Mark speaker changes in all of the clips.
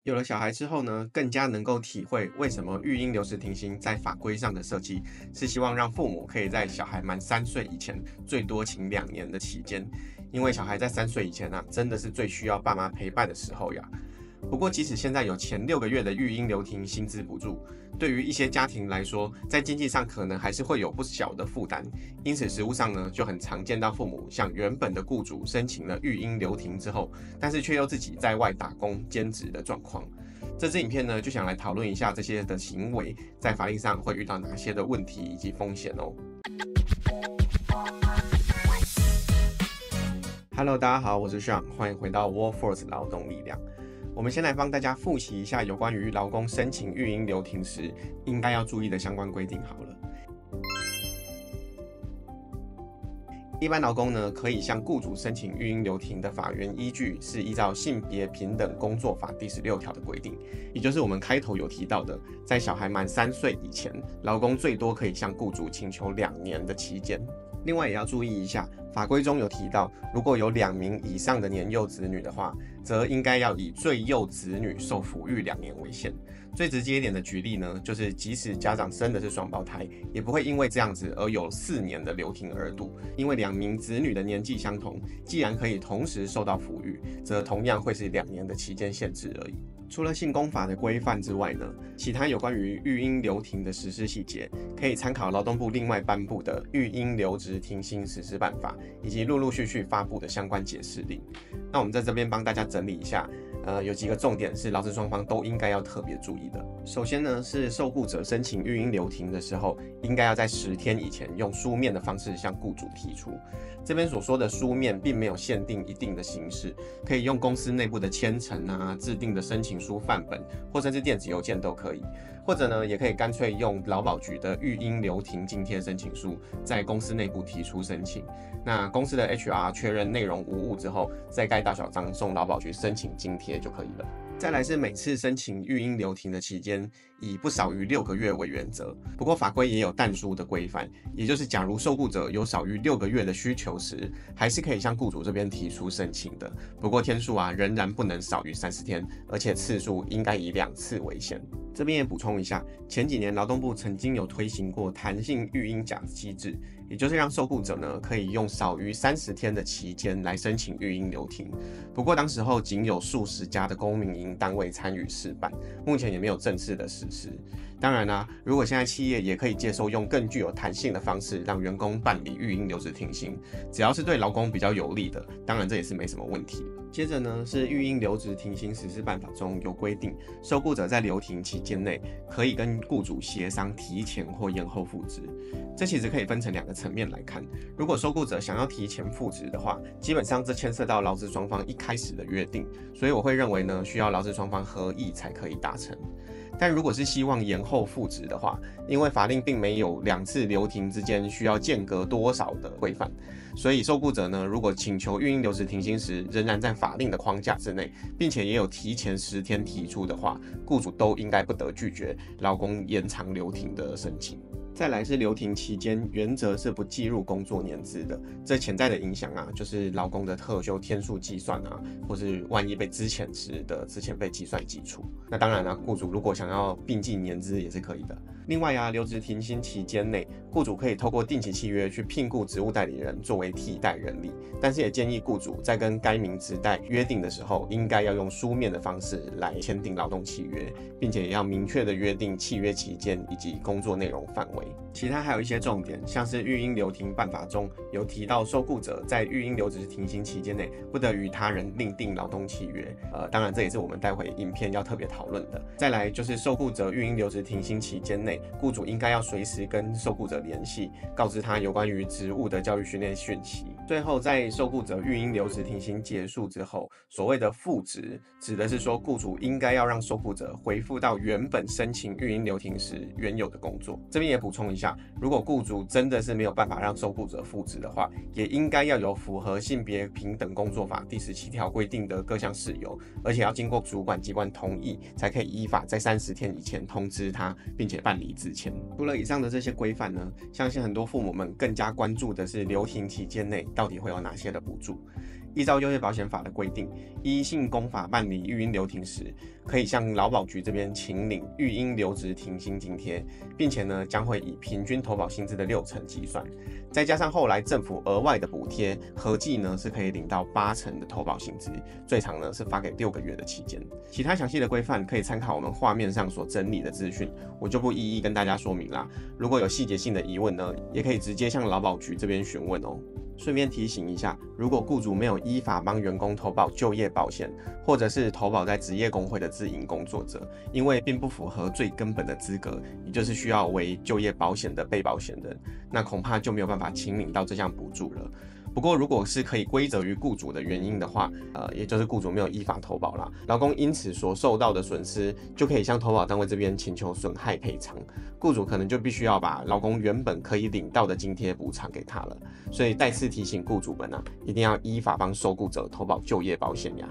Speaker 1: 有了小孩之后呢，更加能够体会为什么育婴留职停薪在法规上的设计是希望让父母可以在小孩满3岁以前，最多请2年的期间，因为小孩在3岁以前啊，真的是最需要爸妈陪伴的时候呀。不过，即使现在有前6个月的育婴留停薪资补助，对于一些家庭来说，在经济上可能还是会有不小的负担。因此，实务上呢，就很常见到父母向原本的雇主申请了育婴留停之后，但是却又自己在外打工兼职的状况。这支影片呢，就想来讨论一下这些的行为在法令上会遇到哪些的问题以及风险哦。Hello， 大家好，我是 Sean， 欢迎回到 Workforce 劳动力量。我们先来帮大家复习一下有关于劳工申请育婴留停时应该要注意的相关规定好了。一般劳工呢，可以向雇主申请育婴留停的法源依据是依照性别平等工作法第16条的规定，也就是我们开头有提到的，在小孩满3岁以前，劳工最多可以向雇主请求2年的期间。另外也要注意一下，法规中有提到，如果有2名以上的年幼子女的话，则应该要以最幼子女受抚育2年为限。最直接一点的举例呢，就是即使家长生的是双胞胎，也不会因为这样子而有4年的留停额度，因为2名子女的年纪相同，既然可以同时受到抚育，则同样会是2年的期间限制而已。除了性工法的规范之外呢，其他有关于育婴留停的实施细节，可以参考劳动部另外颁布的育婴留职停薪实施办法，以及陆陆续续发布的相关解释令。那我们在这边帮大家整理一下，有几个重点是劳资双方都应该要特别注意的。首先呢，是受雇者申请育婴留停的时候，应该要在10天以前用书面的方式向雇主提出。这边所说的书面，并没有限定一定的形式，可以用公司内部的签呈啊、制定的申请书范本，或甚至电子邮件都可以。或者呢，也可以干脆用劳保局的育婴留停津贴申请书，在公司内部提出申请。那公司的 HR 确认内容无误之后，再盖大小章送劳保局申请津贴就可以了。再来是每次申请育婴留停的期间，以不少于6个月为原则。不过法规也有但书的规范，也就是假如受雇者有少于6个月的需求时，还是可以向雇主这边提出申请的。不过天数啊，仍然不能少于30天，而且次数应该以2次为限。这边也补充一下，前几年劳动部曾经有推行过弹性育婴假机制，也就是让受雇者呢可以用少于30天的期间来申请育婴留停。不过当时候仅有数十家的公民营单位参与试办，目前也没有正式的实施。当然啦，如果现在企业也可以接受用更具有弹性的方式让员工办理育婴留职停薪，只要是对劳工比较有利的，当然这也是没什么问题。接着呢，是育婴留职停薪实施办法中有规定，受雇者在留停期间内可以跟雇主协商提前或延后复职。这其实可以分成2个层面来看。如果受雇者想要提前复职的话，基本上这牵涉到劳资双方一开始的约定，所以我会认为呢，需要劳资双方合意才可以达成。但如果是希望延后复职的话，因为法令并没有2次留停之间需要间隔多少的规范，所以受雇者呢，如果请求育婴留职停薪时仍然在法令的框架之内，并且也有提前10天提出的话，雇主都应该不得拒绝劳工延长留停的申请。再来是留停期间，原则是不计入工作年资的。这潜在的影响啊，就是劳工的特休天数计算啊，或是万一被资遣时的资遣费计算基础。那当然啦，雇主如果想要并计年资也是可以的。另外啊，留职停薪期间内，雇主可以透过定期契约去聘雇职务代理人作为替代人力，但是也建议雇主在跟该名职代约定的时候，应该要用书面的方式来签订劳动契约，并且也要明确的约定契约期间以及工作内容范围。其他还有一些重点，像是育婴留停办法中有提到，受雇者在育婴留职停薪期间内不得与他人另订劳动契约。当然这也是我们待会影片要特别讨论的。再来就是受雇者育婴留职停薪期间内，雇主应该要随时跟受雇者联系，告知他有关于职务的教育训练讯息。最后，在受雇者育婴留职停薪结束之后，所谓的复职，指的是说雇主应该要让受雇者恢复到原本申请育婴留停时原有的工作。这边也补充一下，如果雇主真的是没有办法让受雇者复职的话，也应该要有符合性别平等工作法第17条规定的各项事由，而且要经过主管机关同意，才可以依法在30天以前通知他，并且办理自签。除了以上的这些规范呢，相信很多父母们更加关注的是留停期间内到底会有哪些的补助。依照就业保险法的规定，依性工法办理育婴留停时，可以向劳保局这边请领育婴留职停薪津贴，并且呢将会以平均投保薪资的60%计算，再加上后来政府额外的补贴，合计呢是可以领到80%的投保薪资，最长呢是发给6个月的期间。其他详细的规范可以参考我们画面上所整理的资讯，我就不一一跟大家说明啦。如果有细节性的疑问呢，也可以直接向劳保局这边询问哦。顺便提醒一下，如果雇主没有依法帮员工投保就业保险，或者是投保在职业工会的自营工作者，因为并不符合最根本的资格，也就是需要为就业保险的被保险人，那恐怕就没有办法请领到这项补助了。不过，如果是可以归责于雇主的原因的话，也就是雇主没有依法投保啦，劳工因此所受到的损失，就可以向投保单位这边请求损害赔偿。雇主可能就必须要把劳工原本可以领到的津贴补偿给他了。所以再次提醒雇主们一定要依法帮受雇者投保就业保险呀。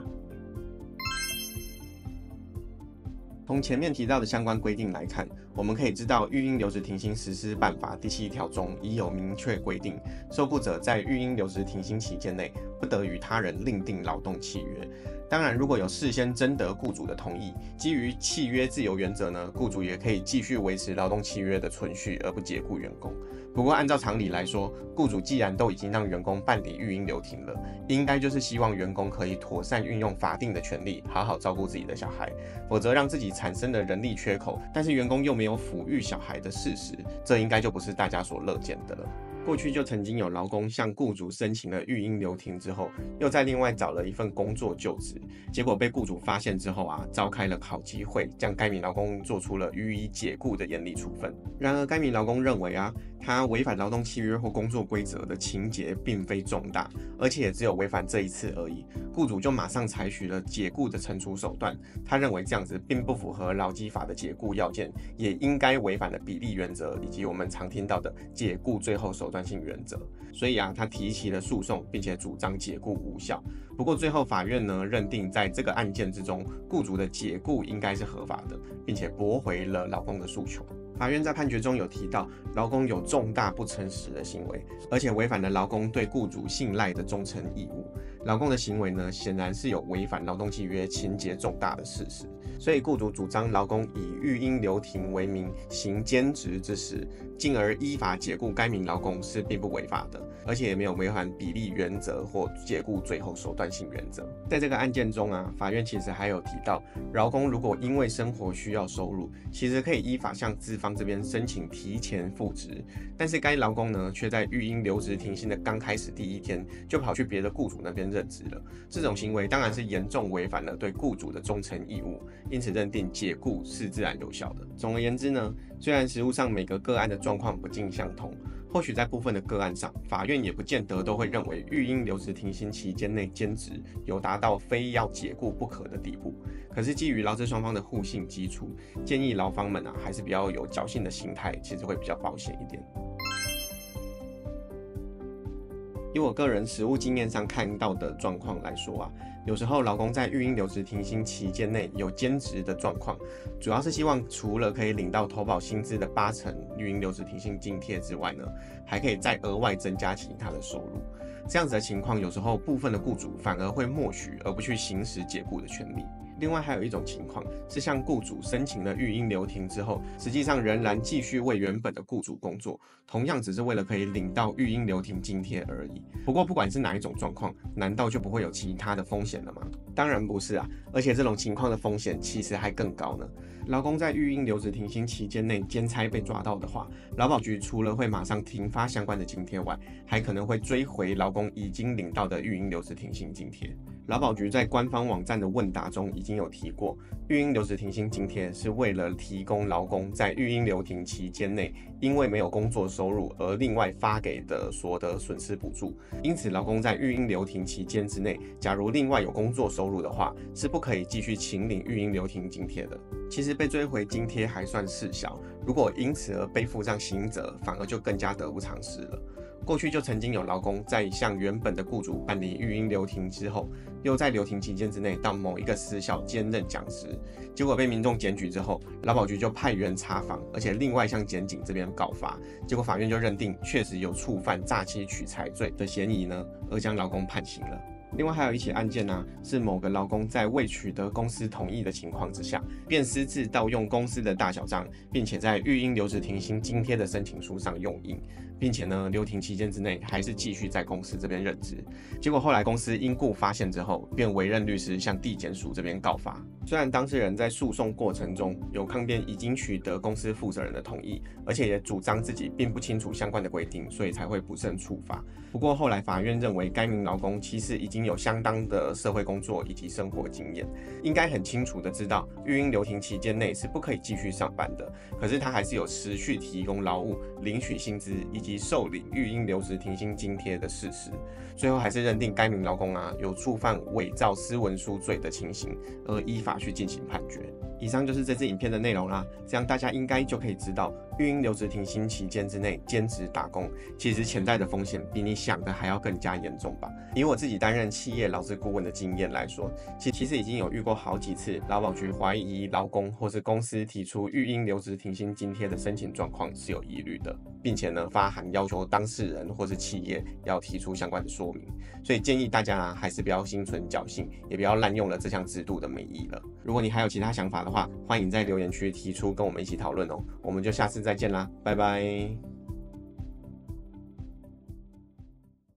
Speaker 1: 从前面提到的相关规定来看，我们可以知道育婴留职停薪实施办法第7条中已有明确规定，受雇者在育婴留职停薪期间内不得与他人另订劳动契约。当然，如果有事先征得雇主的同意，基于契约自由原则呢，雇主也可以继续维持劳动契约的存续而不解雇员工。不过按照常理来说，雇主既然都已经让员工办理育婴留停了，应该就是希望员工可以妥善运用法定的权利，好好照顾自己的小孩，否则让自己产生的人力缺口，但是员工又没有抚育小孩的事实，这应该就不是大家所乐见的了。过去就曾经有劳工向雇主申请了育婴留停之后，又再另外找了一份工作就职，结果被雇主发现之后召开了考绩会，将该名劳工做出了予以解雇的严厉处分。然而该名劳工认为他违反劳动契约或工作规则的情节并非重大，而且也只有违反这一次而已，雇主就马上采取了解雇的惩处手段。他认为这样子并不符合劳基法的解雇要件，也应该违反了比例原则以及我们常听到的解雇最后手段性原则，所以他提起了诉讼，并且主张解雇无效。不过最后法院呢认定，在这个案件之中，雇主的解雇应该是合法的，并且驳回了劳工的诉求。法院在判决中有提到，劳工有重大不诚实的行为，而且违反了劳工对雇主信赖的忠诚义务。劳工的行为呢，显然是有违反劳动契约情节重大的事实，所以雇主主张劳工以育婴留停为名行兼职之实，进而依法解雇该名劳工是并不违法的，而且也没有违反比例原则或解雇最后手段性原则。在这个案件中法院其实还有提到，劳工如果因为生活需要收入，其实可以依法向资方这边申请提前复职，但是该劳工呢，却在育婴留职停薪的刚开始第1天就跑去别的雇主那边任职了。这种行为当然是严重违反了对雇主的忠诚义务，因此认定解雇是自然有效的。总而言之呢，虽然实务上每个个案的状况不尽相同，或许在部分的个案上，法院也不见得都会认为育婴留职停薪期间内兼职有达到非要解雇不可的地步。可是基于劳资双方的互信基础，建议劳方们还是比较有侥幸的心态，其实会比较保险一点。以我个人实务经验上看到的状况来说有时候劳工在育婴留职停薪期间内有兼职的状况，主要是希望除了可以领到投保薪资的80%育婴留职停薪津贴之外呢，还可以再额外增加其他的收入。这样子的情况，有时候部分的雇主反而会默许而不去行使解雇的权利。另外还有一种情况是向雇主申请了育婴留停之后，实际上仍然继续为原本的雇主工作，同样只是为了可以领到育婴留停津贴而已。不过不管是哪一种状况，难道就不会有其他的风险了吗？当然不是而且这种情况的风险其实还更高呢。劳工在育婴留职停薪期间内兼差被抓到的话，劳保局除了会马上停发相关的津贴外，还可能会追回劳工已经领到的育婴留职停薪津贴。劳保局在官方网站的问答中已经有提过，育婴留职停薪津贴是为了提供劳工在育婴留停期间内因为没有工作收入而另外发给的所得损失补助。因此劳工在育婴留停期间之内，假如另外有工作收入的话，是不可以继续请领育婴留停津贴的。其实被追回津贴还算事小，如果因此而背负上刑责，反而就更加得不偿失了。过去就曾经有劳工在向原本的雇主办理育婴留停之后，又在留停期间之内到某一个私校兼任讲师，结果被民众检举之后，劳保局就派员查访，而且另外向检警这边告发，结果法院就认定确实有触犯诈欺取财罪的嫌疑呢，而将劳工判刑了。另外还有一起案件呢，是某个劳工在未取得公司同意的情况之下，便私自盗用公司的大小章，并且在育婴留职停薪津贴的申请书上用印，并且呢留停期间之内还是继续在公司这边任职。结果后来公司因故发现之后，便委任律师向地检署这边告发。虽然当事人在诉讼过程中有抗辩已经取得公司负责人的同意，而且也主张自己并不清楚相关的规定，所以才会不胜处罚。不过后来法院认为该名劳工其实已经有相当的社会工作以及生活经验，应该很清楚的知道育婴留停期间内是不可以继续上班的，可是他还是有持续提供劳务、领取薪资以及受领育婴留职停薪津贴的事实，最后还是认定该名劳工有触犯伪造私文书罪的情形，而依法去进行判决。以上就是这支影片的内容啦，这样大家应该就可以知道，育婴留职停薪期间之内兼职打工，其实潜在的风险比你想的还要更加严重吧。以我自己担任企业劳资顾问的经验来说，其实已经有遇过好几次劳保局怀疑劳工或是公司提出育婴留职停薪津贴的申请状况是有疑虑的，并且呢发函要求当事人或是企业要提出相关的说明。所以建议大家还是不要心存侥幸，也不要滥用了这项制度的美意了。如果你还有其他想法的话，欢迎在留言区提出，跟我们一起讨论哦。我们就下次再见啦，拜拜。